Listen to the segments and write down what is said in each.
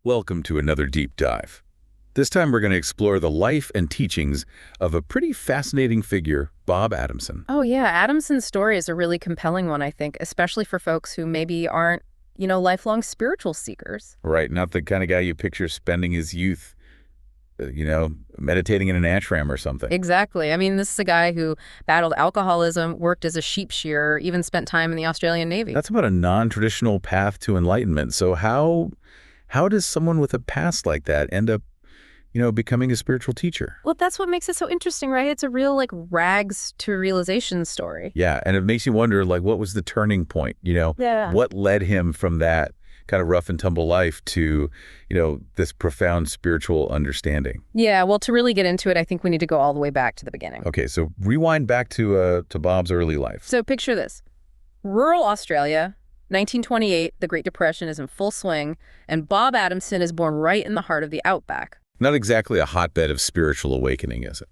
Welcome to another deep dive. This time we're going to explore the life and teachings of a pretty fascinating figure, Bob Adamson. Oh, yeah. Adamson's story is a really compelling one, I think, especially for folks who maybe aren't, lifelong spiritual seekers. Right, not the kind of guy you picture spending his youth, meditating in an ashram or something. Exactly. I mean, this is a guy who battled alcoholism, worked as a sheep shearer, even spent time in the Australian Navy. That's about a non-traditional path to enlightenment. So how does someone with a past like that end up, becoming a spiritual teacher? Well, that's what makes it so interesting, right? It's a real, rags to realization story. Yeah, and it makes you wonder, what was the turning point, Yeah. What led him from that kind of rough and tumble life to, this profound spiritual understanding? Yeah, well, to really get into it, I think we need to go all the way back to the beginning. Okay, so rewind back to Bob's early life. So picture this. Rural Australia, 1928, the Great Depression is in full swing, and Bob Adamson is born right in the heart of the outback. Not exactly a hotbed of spiritual awakening, is it?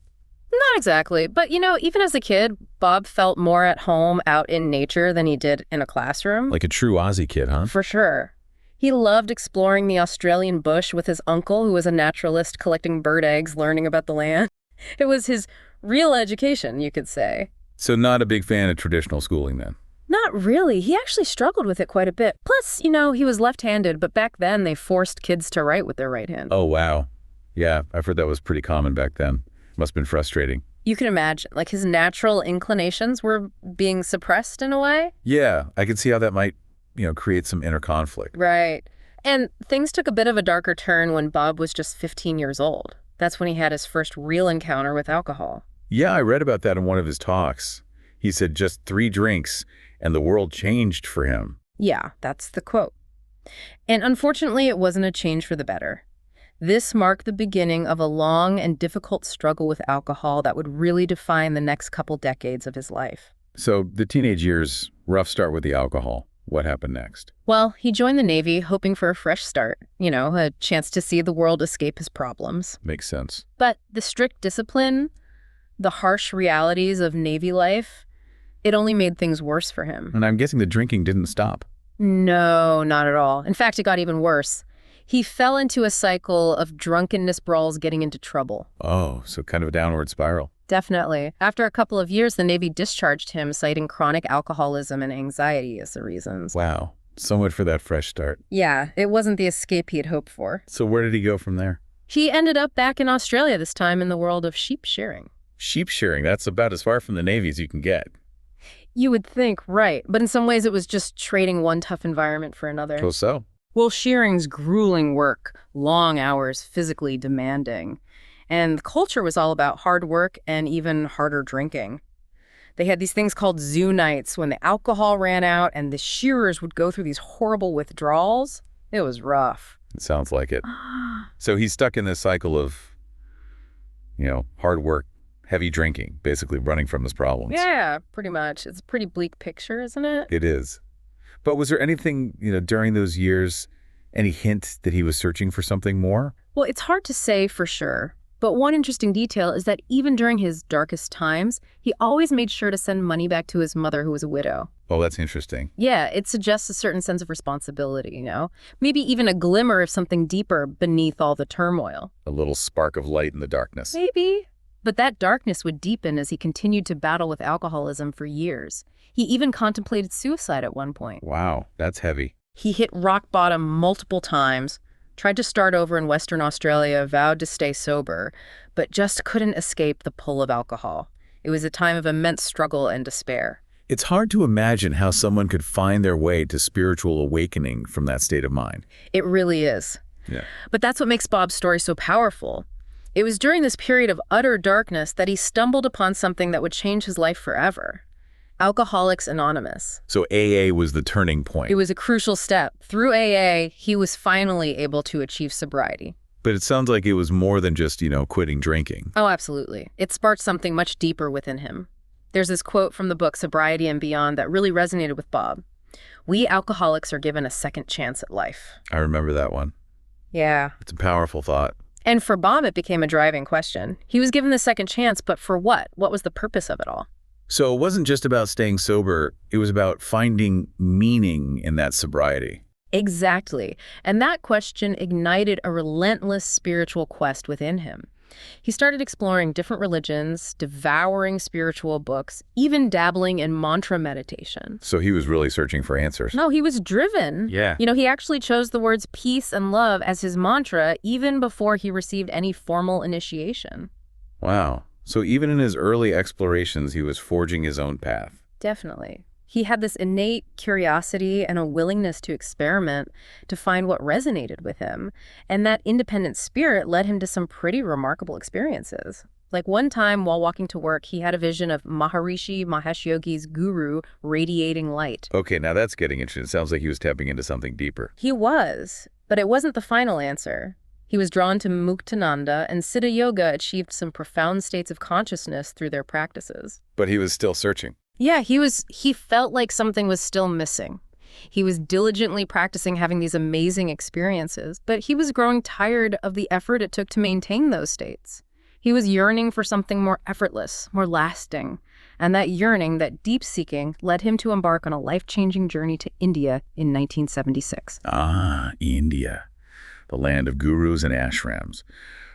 Not exactly, but even as a kid, Bob felt more at home out in nature than he did in a classroom. Like a true Aussie kid, huh? For sure. He loved exploring the Australian bush with his uncle, who was a naturalist, collecting bird eggs, learning about the land. It was his real education, you could say. So not a big fan of traditional schooling then? Not really. He actually struggled with it quite a bit. Plus, he was left-handed, but back then they forced kids to write with their right hand. Oh, wow. Yeah, I've heard that was pretty common back then. Must have been frustrating. You can imagine, his natural inclinations were being suppressed in a way. Yeah, I can see how that might, create some inner conflict. Right. And things took a bit of a darker turn when Bob was just 15 years old. That's when he had his first real encounter with alcohol. Yeah, I read about that in one of his talks. He said just 3 drinks and the world changed for him. Yeah, that's the quote. And unfortunately, it wasn't a change for the better. This marked the beginning of a long and difficult struggle with alcohol that would really define the next couple decades of his life. So the teenage years, rough start with the alcohol. What happened next? Well, he joined the Navy hoping for a fresh start, a chance to see the world escape his problems. Makes sense. But the strict discipline, the harsh realities of Navy life, it only made things worse for him. And I'm guessing the drinking didn't stop. No, not at all. In fact, it got even worse. He fell into a cycle of drunkenness brawls getting into trouble. Oh, so kind of a downward spiral. Definitely. After a couple of years, the Navy discharged him, citing chronic alcoholism and anxiety as the reasons. Wow. So much for that fresh start. Yeah, it wasn't the escape he'd hoped for. So where did he go from there? He ended up back in Australia, this time in the world of sheep shearing. Sheep shearing, that's about as far from the Navy as you can get. You would think, right. But in some ways, it was just trading one tough environment for another. How so? Well, shearing's grueling work, long hours, physically demanding. And the culture was all about hard work and even harder drinking. They had these things called zoo nights when the alcohol ran out and the shearers would go through these horrible withdrawals. It was rough. It sounds like it. So he's stuck in this cycle of, hard work, heavy drinking, basically running from his problems. Yeah, pretty much. It's a pretty bleak picture, isn't it? It is. But was there anything, during those years, any hint that he was searching for something more? Well, it's hard to say for sure. But one interesting detail is that even during his darkest times, he always made sure to send money back to his mother, who was a widow. Oh, that's interesting. Yeah, it suggests a certain sense of responsibility, Maybe even a glimmer of something deeper beneath all the turmoil. A little spark of light in the darkness. Maybe. But that darkness would deepen as he continued to battle with alcoholism for years. He even contemplated suicide at one point. Wow, that's heavy. He hit rock bottom multiple times, tried to start over in Western Australia, vowed to stay sober, but just couldn't escape the pull of alcohol. It was a time of immense struggle and despair. It's hard to imagine how someone could find their way to spiritual awakening from that state of mind. It really is. Yeah. But that's what makes Bob's story so powerful. It was during this period of utter darkness that he stumbled upon something that would change his life forever. Alcoholics Anonymous. So AA was the turning point. It was a crucial step. Through AA, he was finally able to achieve sobriety. But it sounds like it was more than just, quitting drinking. Oh, absolutely. It sparked something much deeper within him. There's this quote from the book Sobriety and Beyond that really resonated with Bob. We alcoholics are given a second chance at life. I remember that one. Yeah. It's a powerful thought. And for Bob, it became a driving question. He was given the second chance, but for what? What was the purpose of it all? So it wasn't just about staying sober. It was about finding meaning in that sobriety. Exactly. And that question ignited a relentless spiritual quest within him. He started exploring different religions, devouring spiritual books, even dabbling in mantra meditation. So he was really searching for answers. No, he was driven. Yeah. He actually chose the words peace and love as his mantra even before he received any formal initiation. Wow. So even in his early explorations, he was forging his own path. Definitely. He had this innate curiosity and a willingness to experiment to find what resonated with him. And that independent spirit led him to some pretty remarkable experiences. Like one time while walking to work, he had a vision of Maharishi Mahesh Yogi's guru radiating light. Okay, now that's getting interesting. It sounds like he was tapping into something deeper. He was, but it wasn't the final answer. He was drawn to Muktananda, and Siddha Yoga achieved some profound states of consciousness through their practices. But he was still searching. Yeah, he felt like something was still missing. He was diligently practicing having these amazing experiences, but he was growing tired of the effort it took to maintain those states. He was yearning for something more effortless, more lasting. And that yearning, that deep seeking, led him to embark on a life-changing journey to India in 1976. Ah, India, the land of gurus and ashrams.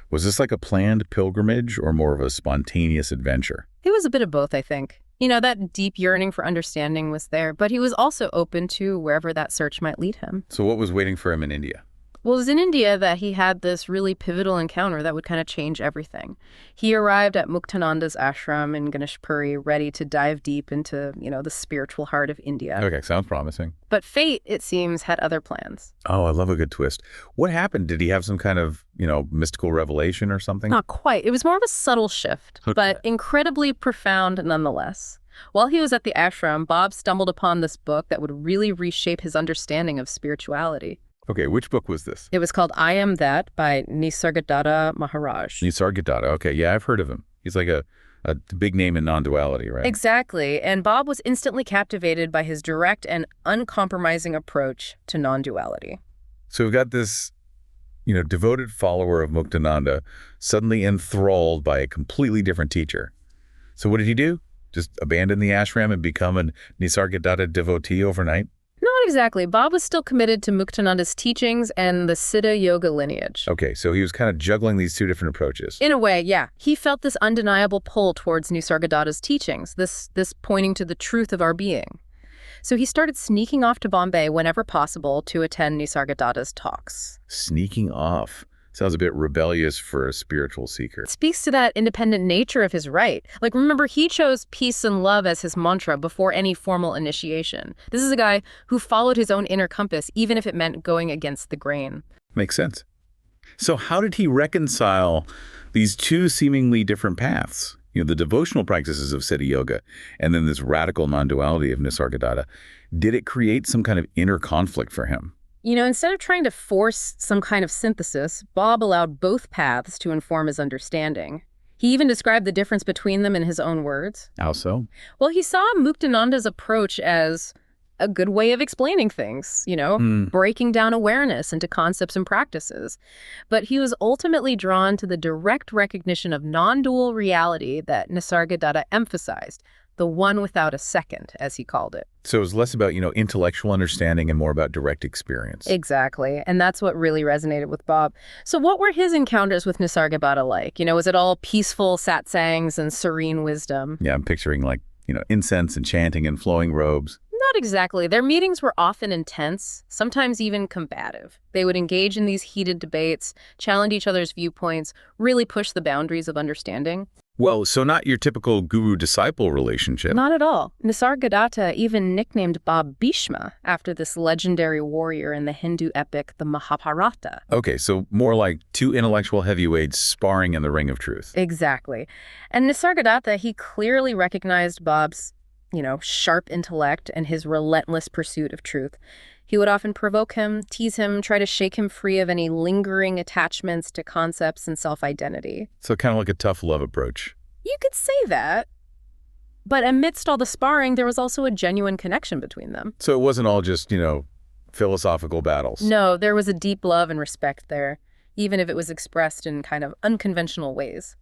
Was this like a planned pilgrimage or more of a spontaneous adventure? It was a bit of both, I think. That deep yearning for understanding was there, but he was also open to wherever that search might lead him. So what was waiting for him in India? Well, it was in India that he had this really pivotal encounter that would kind of change everything. He arrived at Muktananda's ashram in Ganeshpuri, ready to dive deep into, the spiritual heart of India. Okay, sounds promising. But fate, it seems, had other plans. Oh, I love a good twist. What happened? Did he have some kind of, mystical revelation or something? Not quite. It was more of a subtle shift, but incredibly profound nonetheless. While he was at the ashram, Bob stumbled upon this book that would really reshape his understanding of spirituality. Okay, which book was this? It was called I Am That by Nisargadatta Maharaj. Nisargadatta. Okay, yeah, I've heard of him. He's like a big name in non-duality, right? Exactly. And Bob was instantly captivated by his direct and uncompromising approach to non-duality. So we've got this, devoted follower of Muktananda suddenly enthralled by a completely different teacher. So what did he do? Just abandon the ashram and become a Nisargadatta devotee overnight? Not exactly. Bob was still committed to Muktananda's teachings and the Siddha Yoga lineage. Okay, so he was kind of juggling these two different approaches. In a way, yeah. He felt this undeniable pull towards Nisargadatta's teachings, this pointing to the truth of our being. So he started sneaking off to Bombay whenever possible to attend Nisargadatta's talks. Sneaking off. Sounds a bit rebellious for a spiritual seeker. It speaks to that independent nature of his right. Like, remember, he chose peace and love as his mantra before any formal initiation. This is a guy who followed his own inner compass, even if it meant going against the grain. Makes sense. So how did he reconcile these two seemingly different paths? The devotional practices of Siddha Yoga and then this radical non-duality of Nisargadatta. Did it create some kind of inner conflict for him? Instead of trying to force some kind of synthesis, Bob allowed both paths to inform his understanding. He even described the difference between them in his own words. How so? Well, he saw Muktananda's approach as a good way of explaining things, breaking down awareness into concepts and practices. But he was ultimately drawn to the direct recognition of non-dual reality that Nisargadatta emphasized, the one without a second, as he called it. So it was less about, intellectual understanding and more about direct experience. Exactly. And that's what really resonated with Bob. So what were his encounters with Nisargadatta like? Was it all peaceful satsangs and serene wisdom? Yeah, I'm picturing incense and chanting and flowing robes. Not exactly. Their meetings were often intense, sometimes even combative. They would engage in these heated debates, challenge each other's viewpoints, really push the boundaries of understanding. Well, so not your typical guru-disciple relationship. Not at all. Nisargadatta even nicknamed Bob Bhishma after this legendary warrior in the Hindu epic, the Mahabharata. Okay, so more like two intellectual heavyweights sparring in the ring of truth. Exactly. And Nisargadatta, he clearly recognized Bob's, sharp intellect and his relentless pursuit of truth. He would often provoke him, tease him, try to shake him free of any lingering attachments to concepts and self-identity. So kind of like a tough love approach. You could say that. But amidst all the sparring, there was also a genuine connection between them. So it wasn't all just, philosophical battles. No, there was a deep love and respect there, even if it was expressed in kind of unconventional ways.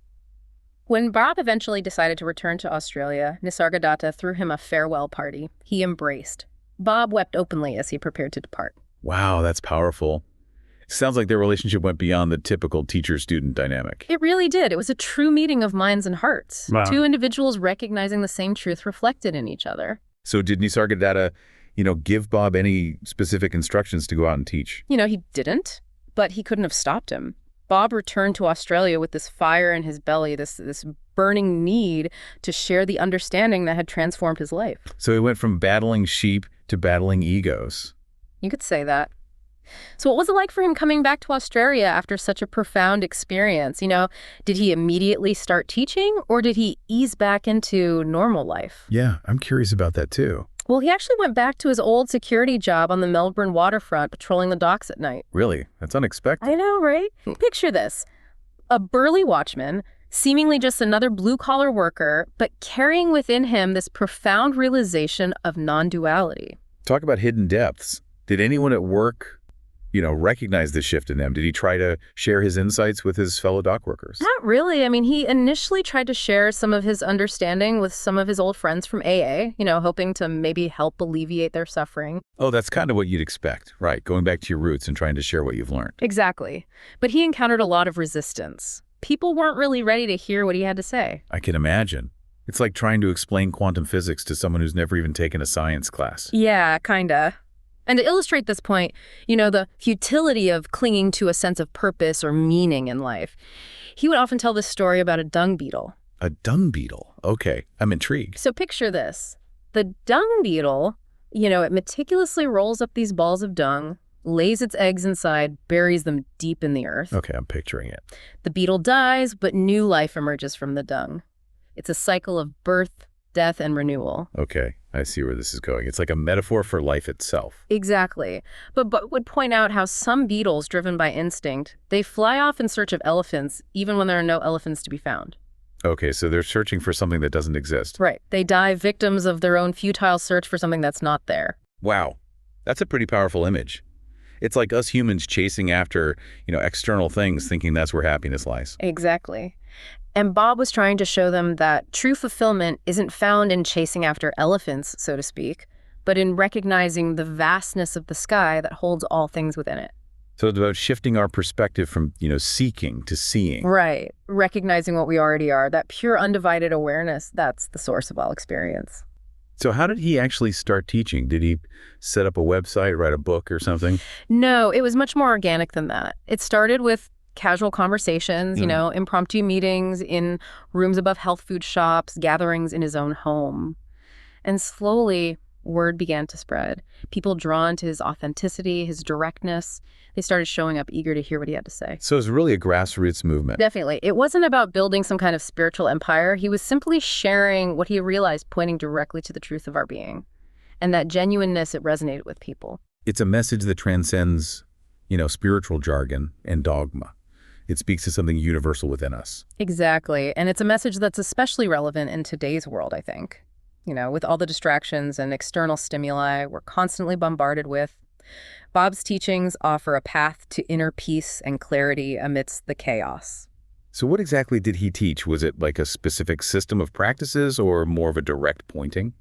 When Bob eventually decided to return to Australia, Nisargadatta threw him a farewell party. He embraced. Bob wept openly as he prepared to depart. Wow, that's powerful. Sounds like their relationship went beyond the typical teacher-student dynamic. It really did. It was a true meeting of minds and hearts. Wow. Two individuals recognizing the same truth reflected in each other. So did Nisargadatta, give Bob any specific instructions to go out and teach? He didn't, but he couldn't have stopped him. Bob returned to Australia with this fire in his belly, this burning need to share the understanding that had transformed his life. So he went from battling sheep to battling egos. You could say that. So what was it like for him coming back to Australia after such a profound experience? Did he immediately start teaching, or did he ease back into normal life? Yeah, I'm curious about that too. Well, he actually went back to his old security job on the Melbourne waterfront, patrolling the docks at night. Really? That's unexpected. I know, right? Picture this. A burly watchman, seemingly just another blue-collar worker, but carrying within him this profound realization of non-duality. Talk about hidden depths. Did anyone at work, recognize the shift in them? Did he try to share his insights with his fellow dock workers? Not really. He initially tried to share some of his understanding with some of his old friends from AA, hoping to maybe help alleviate their suffering. Oh, that's kind of what you'd expect, right? Going back to your roots and trying to share what you've learned. Exactly. But he encountered a lot of resistance. People weren't really ready to hear what he had to say. I can imagine. It's like trying to explain quantum physics to someone who's never even taken a science class. Yeah, kinda. And to illustrate this point, the futility of clinging to a sense of purpose or meaning in life, he would often tell this story about a dung beetle. A dung beetle? Okay, I'm intrigued. So picture this. The dung beetle, it meticulously rolls up these balls of dung, lays its eggs inside, buries them deep in the earth. Okay, I'm picturing it. The beetle dies, but new life emerges from the dung. It's a cycle of birth, death, and renewal. Okay, I see where this is going. It's like a metaphor for life itself. Exactly. But would point out how some beetles, driven by instinct, they fly off in search of elephants, even when there are no elephants to be found. Okay, so they're searching for something that doesn't exist. Right. They die victims of their own futile search for something that's not there. Wow, that's a pretty powerful image. It's like us humans chasing after, external things, thinking that's where happiness lies. Exactly. And Bob was trying to show them that true fulfillment isn't found in chasing after elephants, so to speak, but in recognizing the vastness of the sky that holds all things within it. So it's about shifting our perspective from, seeking to seeing. Right. Recognizing what we already are, that pure undivided awareness, that's the source of all experience. So how did he actually start teaching? Did he set up a website, write a book or something? No, it was much more organic than that. It started with casual conversations, impromptu meetings in rooms above health food shops, gatherings in his own home. And slowly, word began to spread. People drawn to his authenticity, his directness, they started showing up eager to hear what he had to say. So it's really a grassroots movement. Definitely. It wasn't about building some kind of spiritual empire. He was simply sharing what he realized, pointing directly to the truth of our being. And that genuineness, it resonated with people. It's a message that transcends, spiritual jargon and dogma. It speaks to something universal within us. Exactly. And it's a message that's especially relevant in today's world, I think. With all the distractions and external stimuli we're constantly bombarded with, Bob's teachings offer a path to inner peace and clarity amidst the chaos. So what exactly did he teach? Was it like a specific system of practices or more of a direct pointing?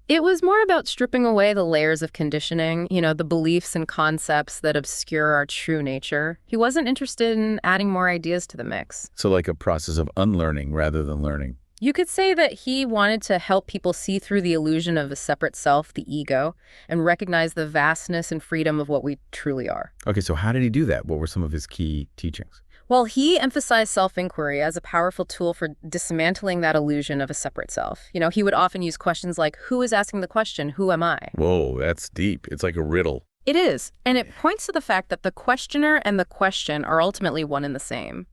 It was more about stripping away the layers of conditioning, the beliefs and concepts that obscure our true nature. He wasn't interested in adding more ideas to the mix. So like a process of unlearning rather than learning. You could say that he wanted to help people see through the illusion of a separate self, the ego, and recognize the vastness and freedom of what we truly are. Okay, so how did he do that? What were some of his key teachings? Well, he emphasized self-inquiry as a powerful tool for dismantling that illusion of a separate self. He would often use questions like, who is asking the question, who am I? Whoa, that's deep. It's like a riddle. It is, and it points to the fact that the questioner and the question are ultimately one and the same.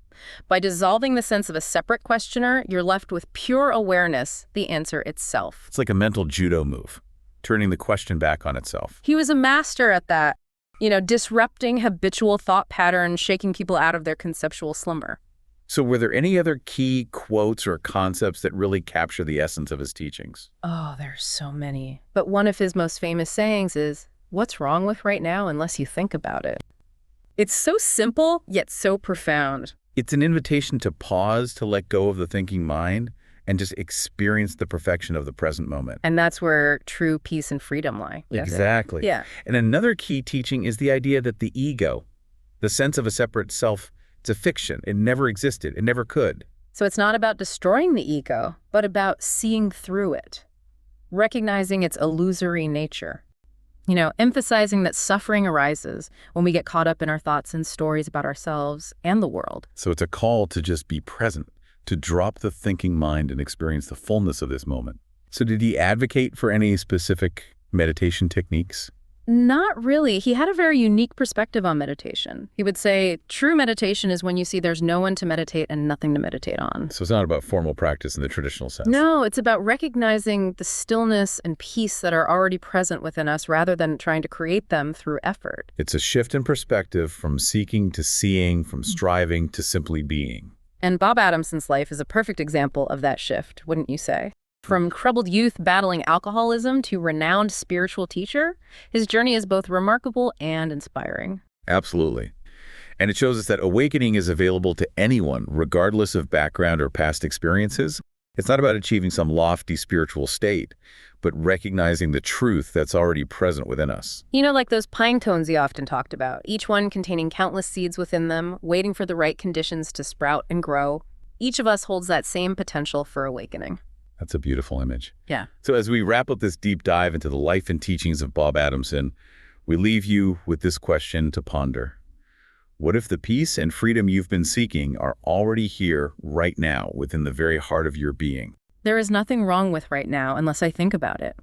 By dissolving the sense of a separate questioner, you're left with pure awareness, the answer itself. It's like a mental judo move, turning the question back on itself. He was a master at that. Disrupting habitual thought patterns, shaking people out of their conceptual slumber. So were there any other key quotes or concepts that really capture the essence of his teachings? Oh, there's so many. But one of his most famous sayings is, what's wrong with right now unless you think about it? It's so simple, yet so profound. It's an invitation to pause, to let go of the thinking mind, and just experience the perfection of the present moment. And that's where true peace and freedom lie. Exactly. Yeah. And another key teaching is the idea that the ego, the sense of a separate self, it's a fiction. It never existed. It never could. So it's not about destroying the ego, but about seeing through it, recognizing its illusory nature. Emphasizing that suffering arises when we get caught up in our thoughts and stories about ourselves and the world. So it's a call to just be present, to drop the thinking mind and experience the fullness of this moment. So did he advocate for any specific meditation techniques? Not really. He had a very unique perspective on meditation. He would say, true meditation is when you see there's no one to meditate and nothing to meditate on. So it's not about formal practice in the traditional sense. No, it's about recognizing the stillness and peace that are already present within us rather than trying to create them through effort. It's a shift in perspective from seeking to seeing, from striving to simply being. And Bob Adamson's life is a perfect example of that shift, wouldn't you say? From troubled youth battling alcoholism to renowned spiritual teacher, his journey is both remarkable and inspiring. Absolutely. And it shows us that awakening is available to anyone, regardless of background or past experiences. It's not about achieving some lofty spiritual state, but recognizing the truth that's already present within us. Like those pine cones he often talked about, each one containing countless seeds within them, waiting for the right conditions to sprout and grow. Each of us holds that same potential for awakening. That's a beautiful image. Yeah. So as we wrap up this deep dive into the life and teachings of Bob Adamson, we leave you with this question to ponder. What if the peace and freedom you've been seeking are already here right now within the very heart of your being? There is nothing wrong with right now unless I think about it.